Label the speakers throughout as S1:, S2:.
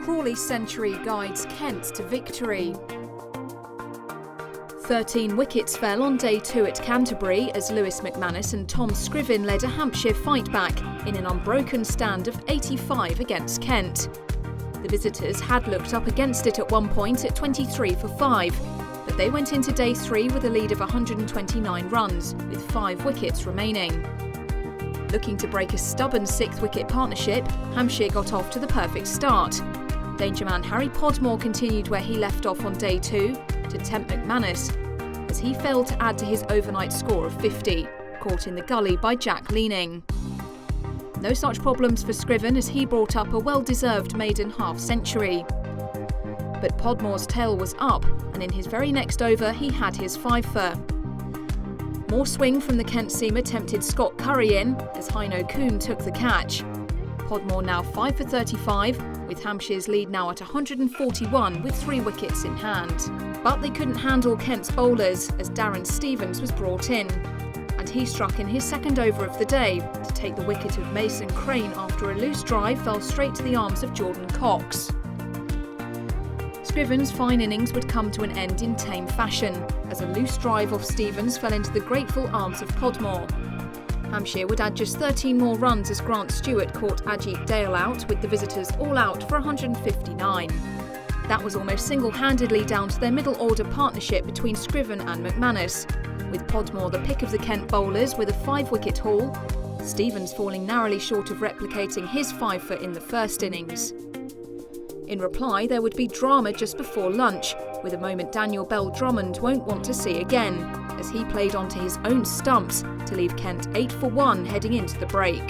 S1: Crawley's century guides Kent to victory. 13 wickets fell on day 2 at Canterbury as Lewis McManus and Tom Scriven led a Hampshire fight-back in an unbroken stand of 85 against Kent. The visitors had looked up against it at one point at 23 for 5, but they went into day 3 with a lead of 129 runs, with 5 wickets remaining. Looking to break a stubborn 6th-wicket partnership, Hampshire got off to the perfect start. Dangerman Harry Podmore continued where he left off on day 2 to tempt McManus, as he failed to add to his overnight score of 50, caught in the gully by Jack Leaning. No such problems for Scriven as he brought up a well-deserved maiden half-century. But Podmore's tail was up, and in his very next over he had his fifer. More swing from the Kent seamer tempted Scott Curry in, as Heino Kuhn took the catch. Podmore now 5 for 35, with Hampshire's lead now at 141 with 3 wickets in hand. But they couldn't handle Kent's bowlers as Darren Stevens was brought in, and he struck in his second over of the day to take the wicket of Mason Crane after a loose drive fell straight to the arms of Jordan Cox. Scriven's fine innings would come to an end in tame fashion, as a loose drive off Stevens fell into the grateful arms of Podmore. Hampshire would add just 13 more runs as Grant Stewart caught Ajit Dale out, with the visitors all out for 159. That was almost single-handedly down to their middle-order partnership between Scriven and McManus, with Podmore the pick of the Kent bowlers with a 5-wicket haul, Stevens falling narrowly short of replicating his fifer in the first innings. In reply, there would be drama just before lunch, with a moment Daniel Bell Drummond won't want to see again, as he played onto his own stumps to leave Kent 8 for 1 heading into the break.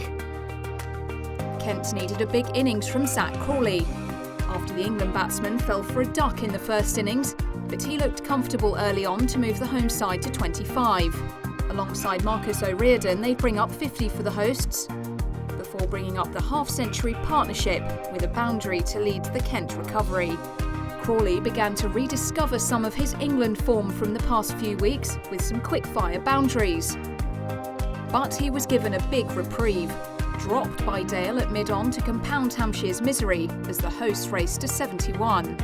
S1: Kent needed a big innings from Zak Crawley. After the England batsman fell for a duck in the first innings, but he looked comfortable early on to move the home side to 25. Alongside Marcus O'Riordan, they bring up 50 for the hosts, before bringing up the half-century partnership with a boundary to lead the Kent recovery. Crawley began to rediscover some of his England form from the past few weeks with some quick-fire boundaries. But he was given a big reprieve, dropped by Dale at mid-on to compound Hampshire's misery as the hosts raced to 71.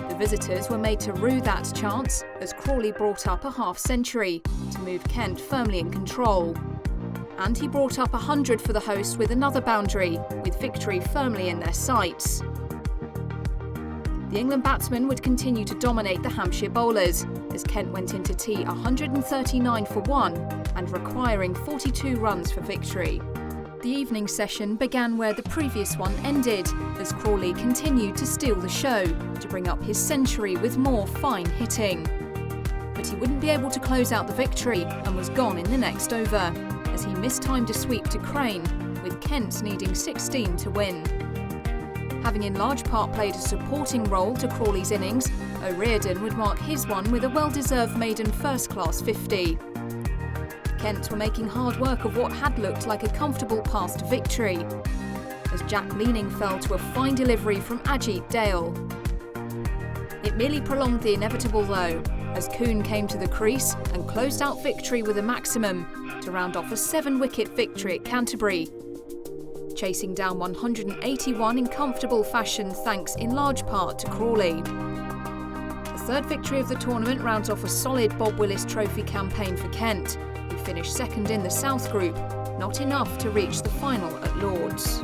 S1: The visitors were made to rue that chance as Crawley brought up a half-century to move Kent firmly in control. And he brought up 100 for the hosts with another boundary, with victory firmly in their sights. The England batsmen would continue to dominate the Hampshire bowlers, as Kent went into tea 139 for 1 and requiring 42 runs for victory. The evening session began where the previous one ended, as Crawley continued to steal the show to bring up his century with more fine hitting. But he wouldn't be able to close out the victory and was gone in the next over, as he mistimed a sweep to Crane, with Kent needing 16 to win. Having in large part played a supporting role to Crawley's innings, O'Riordan would mark his one with a well-deserved maiden first-class 50. Kent were making hard work of what had looked like a comfortable path to victory, as Jack Leaning fell to a fine delivery from Ajit Dale. It merely prolonged the inevitable though, as Kuhn came to the crease and closed out victory with a maximum to round off a 7-wicket victory at Canterbury, chasing down 181 in comfortable fashion thanks in large part to Crawley. The third victory of the tournament rounds off a solid Bob Willis Trophy campaign for Kent, who finished second in the South Group, not enough to reach the final at Lord's.